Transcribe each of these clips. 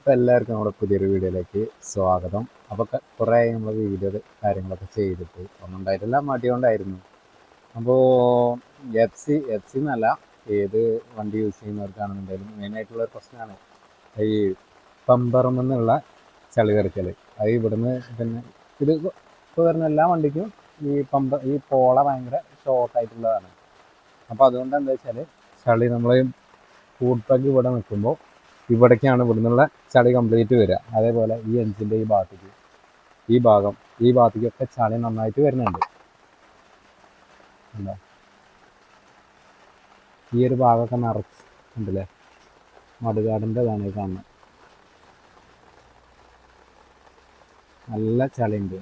അപ്പോൾ എല്ലാവർക്കും നമ്മുടെ പുതിയൊരു വീഡിയോയിലേക്ക് സ്വാഗതം. അപ്പോൾ കുറേ നമ്മൾ വീഡിയോ കാര്യങ്ങളൊക്കെ ചെയ്തിട്ട് ഒന്നും ഉണ്ടായിട്ടില്ല, മടി കൊണ്ടായിരുന്നു. അപ്പോൾ എഫ് സി എന്നല്ല, ഏത് വണ്ടി യൂസ് ചെയ്യുന്നവർക്കാണെന്നുണ്ടെങ്കിലും മെയിനായിട്ടുള്ളൊരു പ്രശ്നമാണ് ഈ പമ്പറമെന്നുള്ള ചളി തെറിക്കൽ. അത് ഇവിടുന്ന് പിന്നെ ഇത് ഇപ്പോൾ വരുന്ന എല്ലാ വണ്ടിക്കും ഈ പോള ഭയങ്കര ഷോർട്ടായിട്ടുള്ളതാണ്. അപ്പോൾ അതുകൊണ്ട് എന്താ വെച്ചാൽ ചളി നമ്മൾ ഫുഡ് പാക്ക് ഇവിടെ നിൽക്കുമ്പോൾ ഇവിടേക്കാണ് ഇവിടുന്നുള്ള ചളി കംപ്ലീറ്റ് വരിക. അതേപോലെ ഈ എഞ്ചിൻ്റെ ഈ ഭാഗത്തേക്ക് ഈ ഭാഗത്തേക്കൊക്കെ ചളി നന്നായിട്ട് വരുന്നുണ്ട്. എന്താ ഈ ഒരു ഭാഗമൊക്കെ നിറച്ച് ഉണ്ടല്ലേ, മടുകാടിൻ്റെ ഇതാണ് കാണുന്നത്. നല്ല ചളി ഉണ്ട്.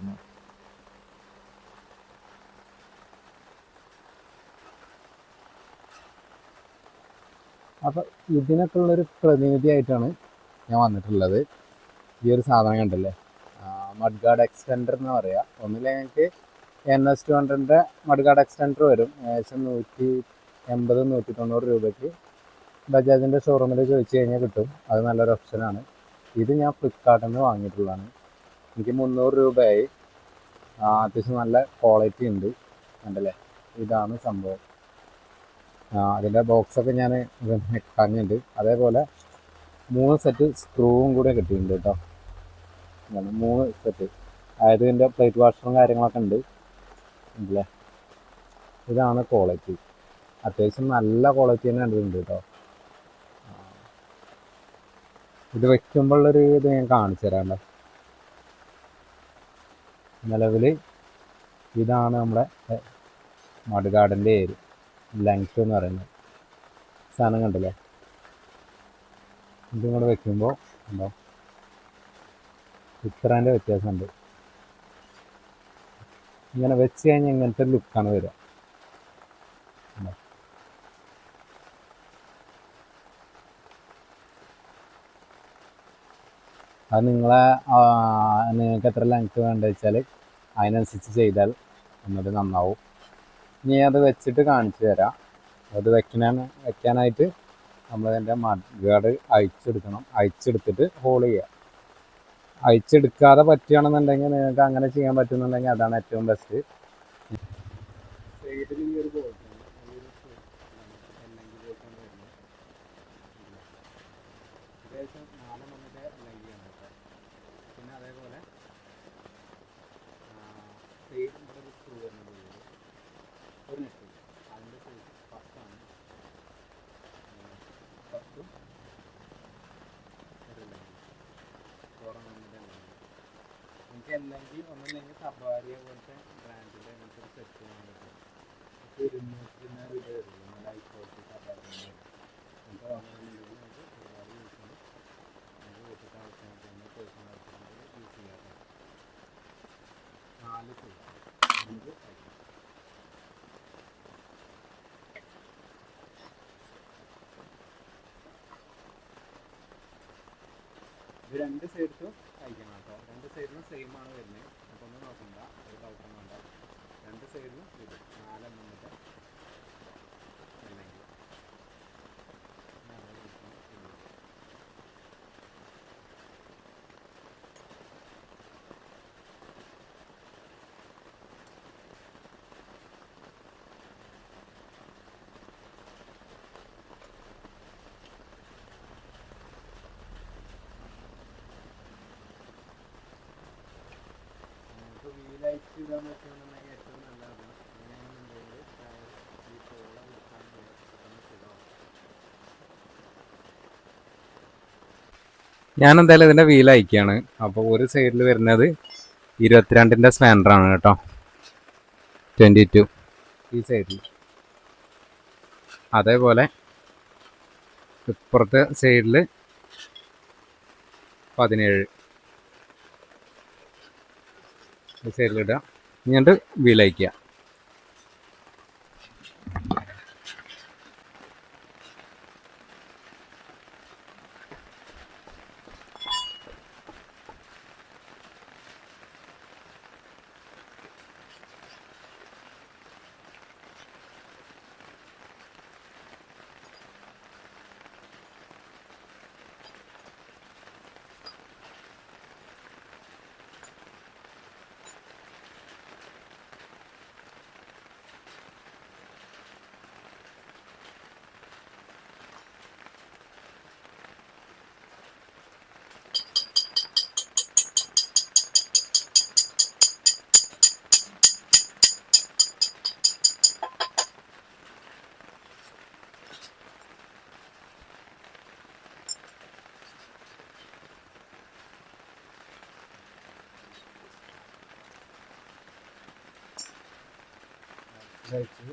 അപ്പോൾ ഇതിനൊക്കെ ഉള്ളൊരു പ്രതിനിധിയായിട്ടാണ് ഞാൻ വന്നിട്ടുള്ളത്. ഈ ഒരു സാധനം കണ്ടല്ലേ, മഡ്ഗാർഡ് എക്സ്റ്റൻഡർ എന്ന് പറയുക. ഒന്നില്ലെങ്കിൽ ഞങ്ങൾക്ക് NS200 മഡ്ഗാർഡ് എക്സ്റ്റൻഡർ വരും. ഏകദേശം 180-190 രൂപയ്ക്ക് ബജാജിൻ്റെ ഷോറൂമിൽ ചോദിച്ചു കഴിഞ്ഞാൽ കിട്ടും. അത് നല്ലൊരു ഓപ്ഷനാണ്. ഇത് ഞാൻ ഫ്ലിപ്കാർട്ടിൽ നിന്ന് വാങ്ങിയിട്ടുള്ളതാണ്. എനിക്ക് 300 രൂപയായി. അത്യാവശ്യം നല്ല ക്വാളിറ്റി ഉണ്ട്. കണ്ടല്ലേ, ഇതാണ് സംഭവം. അതിൻ്റെ ബോക്സൊക്കെ ഞാൻ കളഞ്ഞിട്ടുണ്ട്. അതേപോലെ 3 സെറ്റ് സ്ക്രൂവും കൂടെ കിട്ടിയിട്ടുണ്ട് കേട്ടോ. 3 സെറ്റ്, അതായത് ഇതിൻ്റെ പ്ലേറ്റ് വാഷറും കാര്യങ്ങളൊക്കെ ഉണ്ട്. ഉണ്ടല്ലേ, ഇതാണ് ക്വാളിറ്റി. അത്യാവശ്യം നല്ല ക്വാളിറ്റി തന്നെ ഉണ്ട് കേട്ടോ. ഇത് വെക്കുമ്പോഴുള്ളൊരു ഇത് ഞാൻ കാണിച്ചു തരാം. നിലവിൽ ഇതാണ് നമ്മുടെ മഡ്ഗാർഡിൻ്റെ ലെങ്ത് എന്ന് പറയുന്നത്. സാധനം കണ്ടില്ലേ, ഇതും കൂടെ വെക്കുമ്പോൾ ഉണ്ടോ ഇത്രേൻ്റെ വ്യത്യാസമുണ്ട്. ഇങ്ങനെ വെച്ച് കഴിഞ്ഞാൽ ഇങ്ങനത്തെ ലുക്കാണ് വരിക. അത് നിങ്ങൾക്ക് എത്ര ലെങ്ത് വേണ്ടത് വെച്ചാൽ അതിനനുസരിച്ച് ചെയ്താൽ ഒന്നുകൂടി നന്നാവും. ഇനി അത് വെച്ചിട്ട് കാണിച്ചു തരാം. അത് വെക്കാനായിട്ട് നമ്മളതിൻ്റെ മഡ്ഗാർഡ് അഴിച്ചെടുത്തിട്ട് ഹോൾ ചെയ്യുക. അഴിച്ചെടുക്കാതെ പറ്റുകയാണെന്നുണ്ടെങ്കിൽ നിങ്ങൾക്ക് അങ്ങനെ ചെയ്യാൻ പറ്റുന്നുണ്ടെങ്കിൽ അതാണ് ഏറ്റവും ബെസ്റ്റ്. സൈഡിൽ ഈ ഒരു ബോൾട്ടാണ്, ഏകദേശം 4 മണിൻ്റെ ലെങ്കിയാണ് കേട്ടോ. പിന്നെ അതേപോലെ സൈഡ് ഇവിടെ ഒരു സ്ക്രൂ വരുന്നത് ഒരു നെറ്റ്, അതിൻ്റെ സൈഡ് 10ആണ്. 10ഉം ഒരു ലെങ്കി 4 മണിൻ്റെ ലെങ്കി. എനിക്ക് അല്ലെങ്കിൽ ഒന്നുമില്ലെങ്കിൽ സബാരിയ പോലത്തെ ബ്രാൻഡിൻ്റെ അങ്ങനത്തെ ഒരു സെറ്റ് ചെയ്യാൻ പറ്റും. 240 രൂപ വരുള്ളൂ. നല്ല ഹൈക്കോട്ട് സബാരിൻ്റെ അങ്ങനത്തെ വാങ്ങുന്നുണ്ടെങ്കിൽ നമുക്ക് ഒരുപാട് യൂസ് ചെയ്യും. നമുക്ക് വീട്ടിലത്തെ ആവശ്യങ്ങൾക്ക് തന്നെ പേഴ്സണൽ ആവശ്യങ്ങൾക്ക് യൂസ് ചെയ്യാറുണ്ട്. 4 സൈഡ് 5 സൈഡ്. ഇത് 2 സൈഡ്സും കഴിക്കണം കേട്ടോ. 2 സൈഡിലും സെയിം ആണ് വരുന്നത്. അപ്പോൾ ഒന്നും നോക്കണ്ട, ഒരു ഡൗട്ടും വേണ്ട. 2 സൈഡിലും ഇത് 4 എണ്ണത്തിൻ്റെ അല്ലെങ്കിൽ വീലയച്ച് ഇടാൻ പറ്റുമെന്നുണ്ടെങ്കിൽ ഏറ്റവും നല്ലതാണ്. അങ്ങനെയാണെന്നുണ്ടെങ്കിൽ ഈ പോള കൊടുക്കാൻ പെട്ടെന്ന് ശരിയാവും. ഞാൻ എന്തായാലും ഇതിൻ്റെ വീൽ അയക്കുകയാണ്. അപ്പോൾ ഒരു സൈഡിൽ വരുന്നത് 22ൻ്റെ സ്പാൻഡറാണ് കേട്ടോ, 22 ഈ സൈഡിൽ. അതേപോലെ ഇപ്പുറത്തെ സൈഡിൽ 17 ഈ സൈഡിലിടുക. എന്നിട്ട് വീൽ അയക്കുക. കഴിച്ച്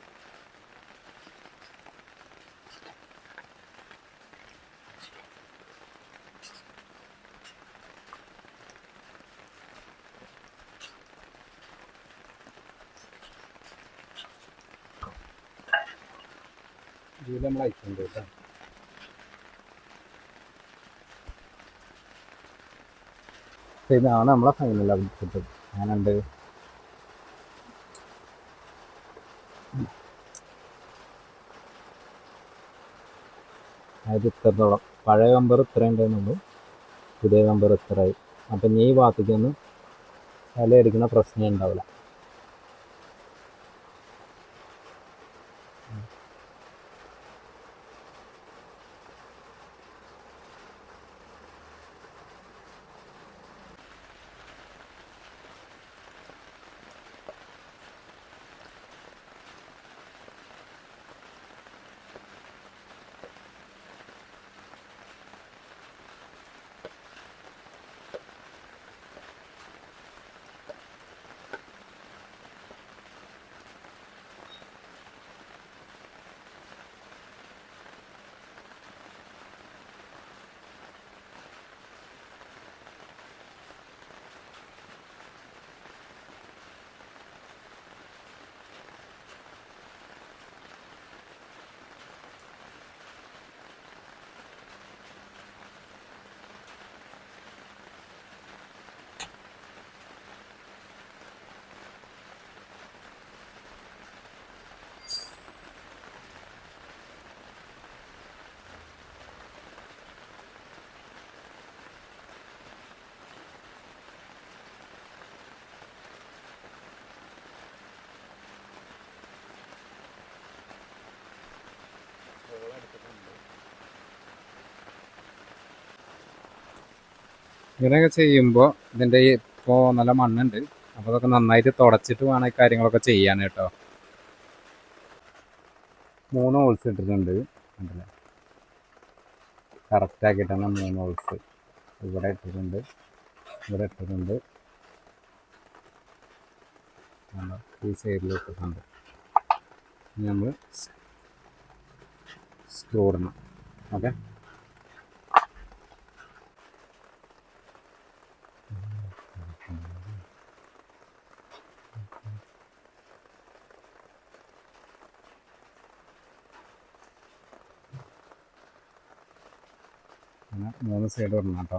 ഇതിൽ നമ്മൾ അയക്കുന്നുണ്ട് കേട്ടോ. ഇതാണ് നമ്മളെ ഫൈനൽ ഔട്ട്പുട്ട്. അങ്ങനെയുണ്ട്. അതായത് ഇത്രത്തോളം പഴയ കമ്പർ ഇത്ര ഉണ്ടെന്നുള്ളൂ, പുതിയ കമ്പർ ഇത്രയായി. അപ്പം ഈ ഭാഗത്തേക്കൊന്നും ഇല അടിക്കുന്ന പ്രശ്നം ഉണ്ടാവില്ല. ഇങ്ങനെയൊക്കെ ചെയ്യുമ്പോൾ ഇതിൻ്റെ ഇപ്പോൾ നല്ല മണ്ണുണ്ട്, അപ്പോൾ അതൊക്കെ നന്നായിട്ട് തുടച്ചിട്ട് വേണം ഈ കാര്യങ്ങളൊക്കെ ചെയ്യാൻ കേട്ടോ. 3 ഹോൾസ് ഇട്ടിട്ടുണ്ട്, കണ്ടില്ലേ? കറക്റ്റാക്കിയിട്ടാണ് 3 ഹോൾസ് ഇവിടെ ഇട്ടിട്ടുണ്ട്, ഇവിടെ ഇട്ടിട്ടുണ്ട്, ഈ സൈഡിൽ ഇട്ടിട്ടുണ്ട്. നമ്മൾ സ്ക്രൂ ഇടണം. ഓക്കെ, അങ്ങനെ 3 സൈഡ് ഇടണം കേട്ടോ.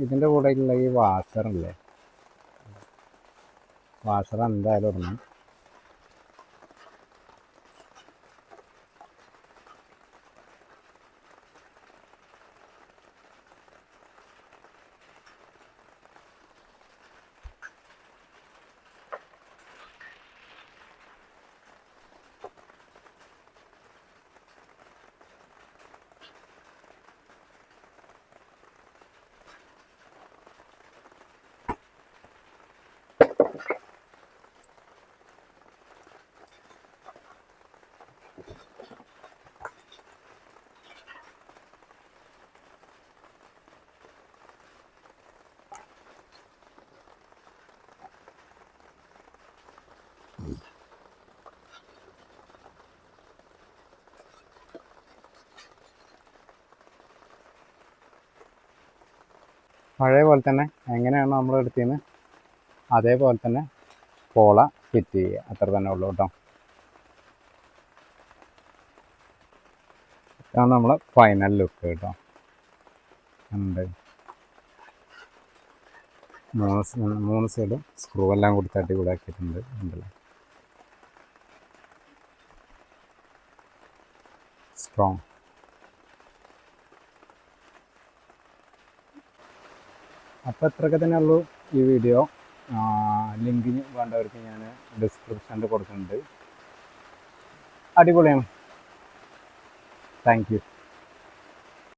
ഇതിൻ്റെ കൂടെയുള്ള ഈ വാഷറില്ലേ, വാഷർ എന്തായാലും ഇടണം. പഴയ പോലെ തന്നെ എങ്ങനെയാണോ നമ്മൾ എടുത്തതെന്ന് അതേപോലെ തന്നെ പോള ഫിറ്റ് ചെയ്യുക, അത്ര തന്നെ ഉള്ളൂ കേട്ടോ. ഇതാണ് നമ്മളെ ഫൈനൽ ലുക്ക് കേട്ടോ. ഉണ്ട് 3 സൈഡും സ്ക്രൂ എല്ലാം കൂടി തട്ടി കൂടെ ആക്കിയിട്ടുണ്ട്. ഉണ്ടല്ലോ, സ്ട്രോങ്. അപ്പോൾ ഇത്രയൊക്കെ തന്നെ ഉള്ളൂ ഈ വീഡിയോ. ലിങ്കിന് വേണ്ടവർക്ക് ഞാൻ ഡിസ്ക്രിപ്ഷനിൽ കൊടുക്കുന്നുണ്ട്. അടിപൊളിയാണ്. Thank you.